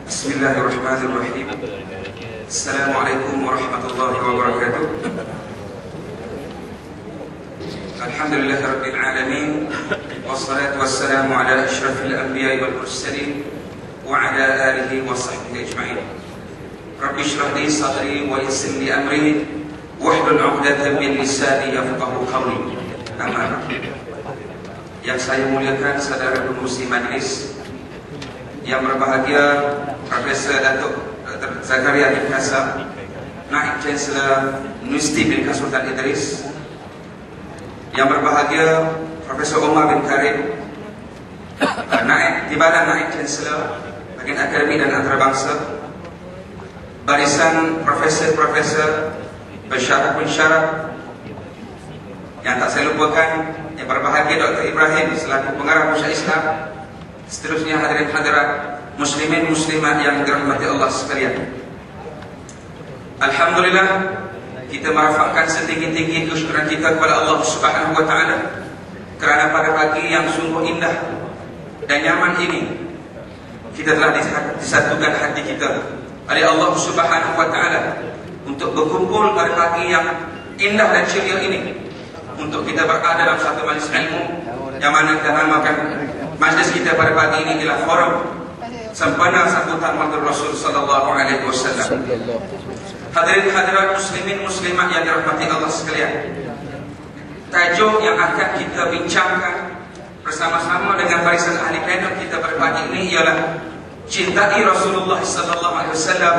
Bismillahirrahmanirrahim. Assalamualaikum warahmatullahi wabarakatuh. Alhamdulillahirabbil alamin. Wassalatu wassalamu ala asyrafil anbiya'i wal mursalin wa ala alihi wa sahbihi ajma'in. Rabbi shrah li sadri wa yassir li amri wahlul 'uqdatam min lisani yafqahu qawli. Amma yang saya muliakan saudara pengurusi majlis yang berbahagia, Profesor Datuk Dr. Zakaria bin Kasam, Naib Chancellor Universiti bin Sultan Idris, yang berbahagia Profesor Omar bin Karim, Naib Timbalan Naib Chancellor Bagian Akademi dan Antarabangsa, barisan profesor-profesor pensyarah, yang tak saya lupakan yang berbahagia Dr. Ibrahim selaku pengarah Pusat Islam, seterusnya hadirin hadirat muslimin muslimat yang dirahmati Allah sekalian. Alhamdulillah, kita merafakkan setinggi-tinggi kesyukuran kita kepada Allah Subhanahu wa taala kerana pada pagi yang sungguh indah dan nyaman ini kita telah disatukan hati kita oleh Allah Subhanahu wa taala untuk berkumpul pada pagi yang indah dan ceria ini untuk kita berada dalam satu majlis ilmu yang mana kita namakan majlis kita pada pagi ini adalah forum sempena sambutan Maulid Rasul sallallahu alaihi wasallam. Hadirin hadirat muslimin muslimat yang dirahmati Allah sekalian. Tajuk yang akan kita bincangkan bersama-sama dengan barisan ahli panel kita pada pagi ini ialah cintai Rasulullah sallallahu alaihi wasallam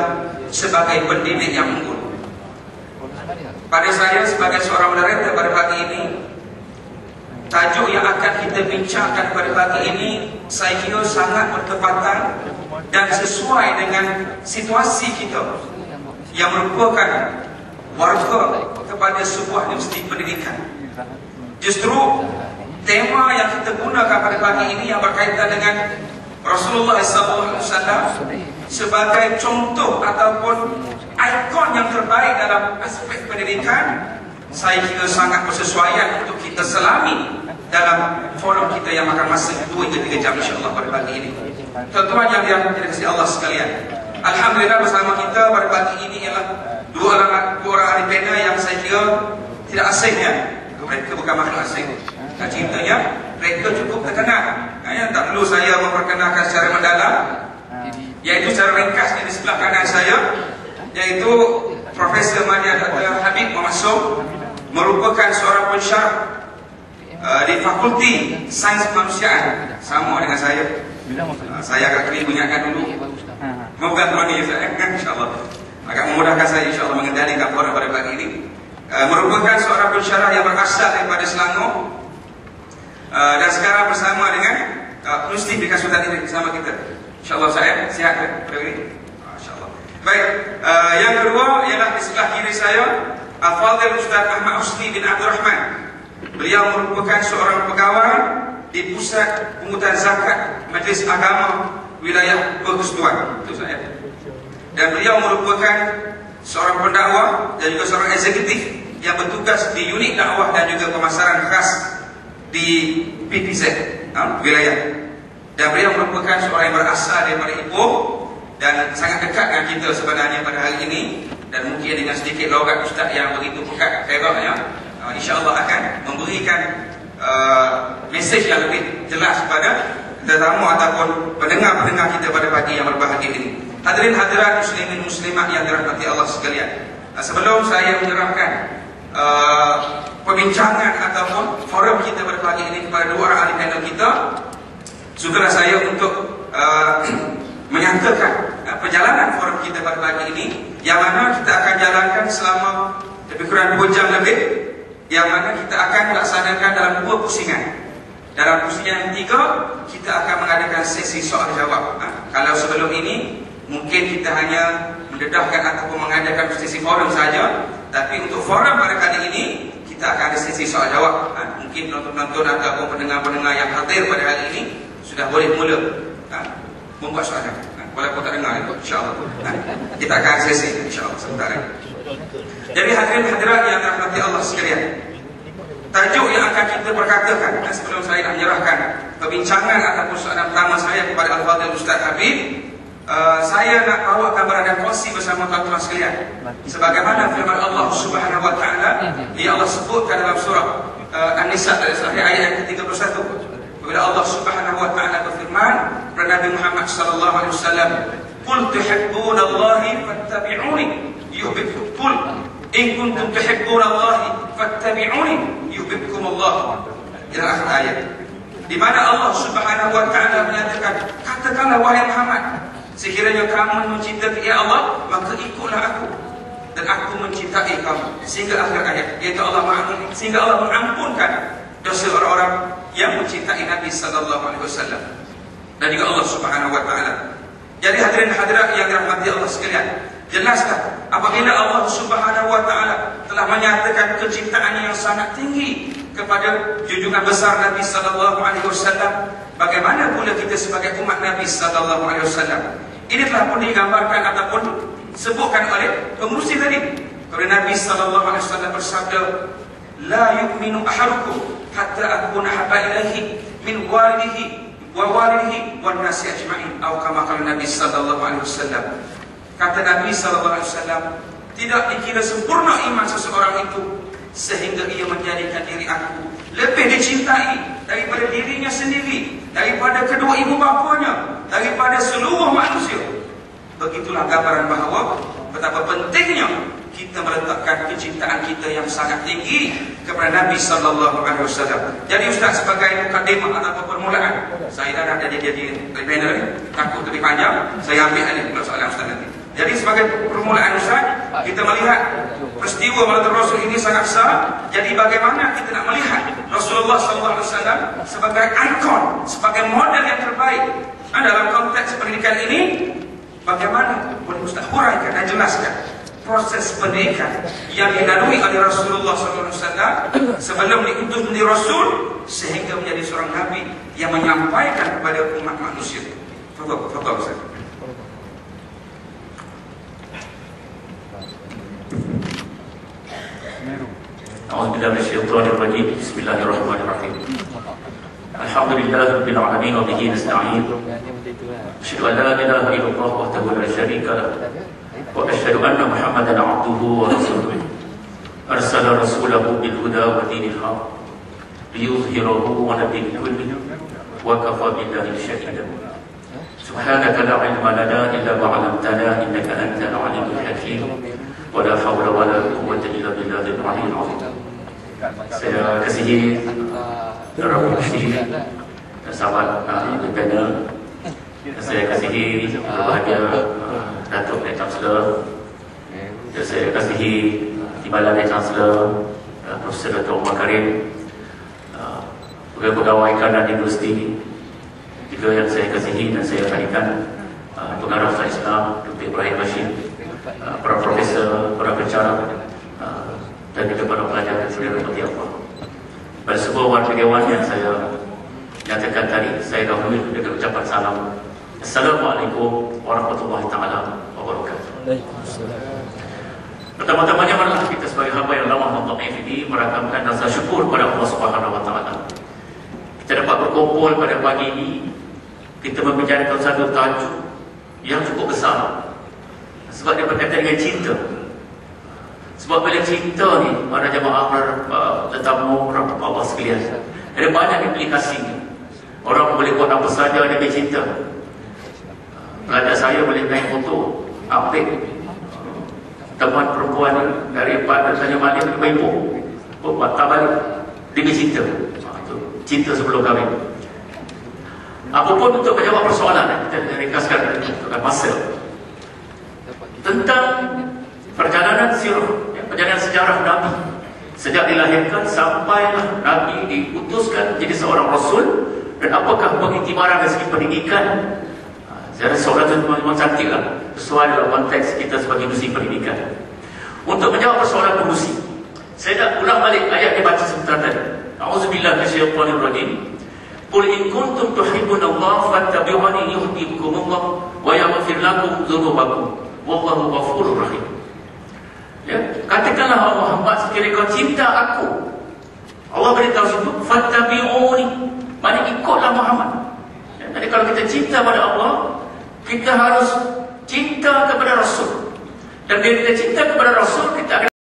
sebagai pendidik yang unggul. Pada saya sebagai seorang moderator pada pagi ini, tajuk yang akan kita bincangkan pada pagi ini saya kira sangat bertepatan dan sesuai dengan situasi kita yang merupakan warga kepada sebuah universiti pendidikan. Justru tema yang kita gunakan pada pagi ini yang berkaitan dengan Rasulullah SAW sebagai contoh ataupun ikon yang terbaik dalam aspek pendidikan, saya kira sangat bersesuaian untuk kita selami dalam forum kita yang akan masa 2 hingga 3 jam insyaAllah pada pagi ini. Tuan-tuan yang dirahmati Allah sekalian, alhamdulillah bersama kita pada pagi ini ialah dua orang ahli panel yang saya kira tidak asingnya. Mereka bukan makhluk asing. Ceritanya mereka cukup terkenal. Tak perlu saya memperkenalkan secara mendalam, iaitu secara ringkas di sebelah kanan saya, iaitu Profesor Madya Dr. Habib Muhammad Som, merupakan seorang pensyarah di Fakulti Sains Kemanusiaan, sama dengan saya. Saya agak kena bunyikan dulu. Moga tuan ini saya insyaAllah agak memudahkan saya insyaAllah mengendalikan forum pada pagi ini. Merupakan seorang pensyarah yang berasal daripada Selangor, dan sekarang bersama dengan Universiti bin Sultan Idris bersama kita. InsyaAllah saya sihat pada ini. InsyaAllah. Baik, yang kedua ialah di sebelah kiri saya Al-Fadhil Ustaz Ahmad Husni bin Abdul Rahman. Beliau merupakan seorang pegawai di Pusat Pungutan Zakat Majlis Agama Wilayah Perkustuan. Itu saya. Dan beliau merupakan seorang pendakwa dan juga seorang eksekutif yang bertugas di unit dakwah dan juga pemasaran khas di PPZ wilayah. Dan beliau merupakan seorang yang berasal daripada Ipoh dan sangat dekat dengan kita sebenarnya pada hari ini, dan mungkin dengan sedikit logat ustaz yang begitu pekat khairahnya, insya-Allah akan memberikan mesej yang lebih jelas kepada tetamu ataupun pendengar-pendengar kita pada pagi yang berbahagia ini. Hadirin hadirat muslimin muslimat yang dirahmati Allah sekalian, sebelum saya menyerahkan perbincangan ataupun forum kita pada pagi ini kepada dua orang ahli panel kita, sukalah saya untuk menyatakan perjalanan forum kita pada pagi ini, yang mana kita akan jalankan selama lebih kurang 2 jam lebih, yang mana kita akan melaksanakan dalam 2 pusingan. Dalam pusingan yang 3 kita akan mengadakan sesi soal jawab. Kalau sebelum ini mungkin kita hanya mendedahkan ataupun mengadakan sesi forum saja, tapi untuk forum pada kali ini kita akan ada sesi soal jawab. Mungkin penonton-penonton ataupun pendengar-pendengar yang hadir pada hari ini sudah boleh mula membuat soalan. Walaupun tak dengar, insyaAllah kita akan sesi insyaAllah sebentar lagi. Jadi hadirin hadirat yang dirahmati Allah sekalian, tajuk yang akan kita perkatakan, dan sebelum saya nak menyerahkan perbincangan ataupun soalan pertama saya kepada Al-Fadhil Ustaz Habib, saya nak bawa gambaran dan kongsi bersama tuan-tuan sekalian. Sebagaimana firman Allah Subhanahu wa taala, yang Allah sebutkan dalam surah An-Nisa ayat yang ke-31. Bila Allah Subhanahu wa taala berfirman kepada Nabi Muhammad sallallahu alaihi wasallam, "Qul tuhibbunallahi fattabi'uni yuhibbukum." Qul in kuntum tuhibbunallahi fattabi'uni yuhibbukumullah. Ila akhir ayat. Di mana Allah Subhanahu wa taala menyatakan, katakanlah wahai Muhammad, sekiranya kamu mencintai ya Allah, maka ikutlah aku dan aku mencintai kamu. Sehingga akhir ayat, yaitu Allah mengampunkan dosa orang-orang yang mencintai Nabi sallallahu alaihi wasallam. Dan juga Allah Subhanahu wa taala. Jadi hadirin hadirat yang dirahmati Allah sekalian, jelaslah apabila Allah Subhanahu wa taala telah menyatakan kecintaan yang sangat tinggi kepada junjungan besar Nabi sallallahu alaihi wasallam, bagaimana pula kita sebagai umat Nabi sallallahu alaihi wasallam? Ini telah pun digambarkan ataupun sebutkan oleh pengurusi tadi. Kepada Nabi sallallahu alaihi wasallam bersabda, "La yu'minu ahadukum hatta akuna habba ilaihi min walidihi wa walidihi wan nasi ajma'in." Atau kama qala Nabi sallallahu alaihi wasallam. Kata Nabi sallallahu alaihi wasallam, tidak dikira sempurna iman seseorang itu sehingga ia menjadikan diri aku lebih dicintai daripada dirinya sendiri, daripada kedua ibu bapanya, daripada seluruh manusia. Begitulah gambaran bahawa betapa pentingnya kita meletakkan kecintaan kita yang sangat tinggi kepada Nabi sallallahu alaihi wasallam. Jadi Ustaz, sebagai mukadimah atau permulaan, saya dah nak jadi panel ni, takut lebih panjang, saya ambil ni soalan Ustaz nanti. Jadi sebagai permulaan Ustaz, kita melihat peristiwa Maulid Rasul ini sangat besar. Jadi bagaimana kita nak melihat Rasulullah sallallahu alaihi wasallam sebagai ikon, sebagai model yang terbaik dalam konteks pendidikan ini? Bagaimana boleh Ustaz huraikan dan jelaskan proses pendidikan yang dilalui oleh Rasulullah sallallahu alaihi wasallam sebelum diutus menjadi Rasul sehingga menjadi seorang Nabi yang menyampaikan kepada umat manusia. Fadhal Ustaz. A'udzubillahi minasyaitonir rajim. Bismillahirrahmanirrahim. Alhamdulillahirabbil alamin wa bihi nasta'in. Asyhadu an la ilaha illallah wahdahu la syarika lah wa asyhadu anna Muhammadan 'abduhu wa rasuluh. Arsala rasulahu bil huda wa dinil haqq liyuzhirahu 'ala dini kullihi wa kafa billahi shahida. Subhanaka la ilma lana illa ma 'allamtana innaka antal 'alimul hakim. Wala hawla wala quwwata illa billahil aliyyil azim. Saya kasihi para pengurusi dan sahabat panel. Saya kasihi berbahagia Datuk Naib Chancellor. Dan saya kasihi Timbalan Naib Chancellor Profesor Dr. Umar Karim, pegawai kanan universiti. Juga yang saya kasihi dan saya kasihikan pengarah Ustaz Islam Dr. Ibrahim Bashir, para profesor, para pencara, dan juga para pelajar dan saudara seperti apa. Pada sebuah wargawan yang saya nyatakan tadi, saya dahulu dengan ucapan salam. Assalamualaikum warahmatullahi taala wabarakatuh. Pertama-tamanya marilah kita sebagai hamba yang lama untuk ini merakamkan rasa syukur kepada Allah Subhanahu wa taala. Kita dapat berkumpul pada pagi ini, kita membicarakan satu tajuk yang cukup besar. Sebab dia berkaitan dengan cinta. Sebab bila cinta ni, para jemaah, tetamu, Allah sekalian, ada banyak implikasinya. Orang boleh buat apa saja dengan cinta. Pelajar saya boleh naik foto, update teman perempuan daripada Tanjung Malik ke Ipoh, buat balik dengan cinta. Cinta sebelum kahwin. Apapun untuk menjawab persoalan, kita ringkaskan dengan masa tentang perjalanan sirah, perjalanan sejarah Nabi sejak dilahirkan sampailah Nabi diutuskan menjadi seorang Rasul, dan apakah pengiktibaran dari segi pendidikan. Saya rasa soalan itu memang cantiklah, sesuai dalam konteks kita sebagai industri pendidikan. Untuk menjawab persoalan pengurusi, saya nak ulang balik ayat yang baca sebentar tadi. A'udzubillahi minasyaitonir rajim. Qul in kuntum tuhibbunallaha fattabi'uni yuhibbukumullah wa yaghfir lakum dzunubakum wallahu ghafurur rahim. Ya, katakanlah Muhammad, sekiranya kau cinta aku. Allah beritahu situ, fattabi'uni, maknanya ikutlah Muhammad. Ya, jadi kalau kita cinta pada Allah, kita harus cinta kepada Rasul. Dan bila kita cinta kepada Rasul, kita akan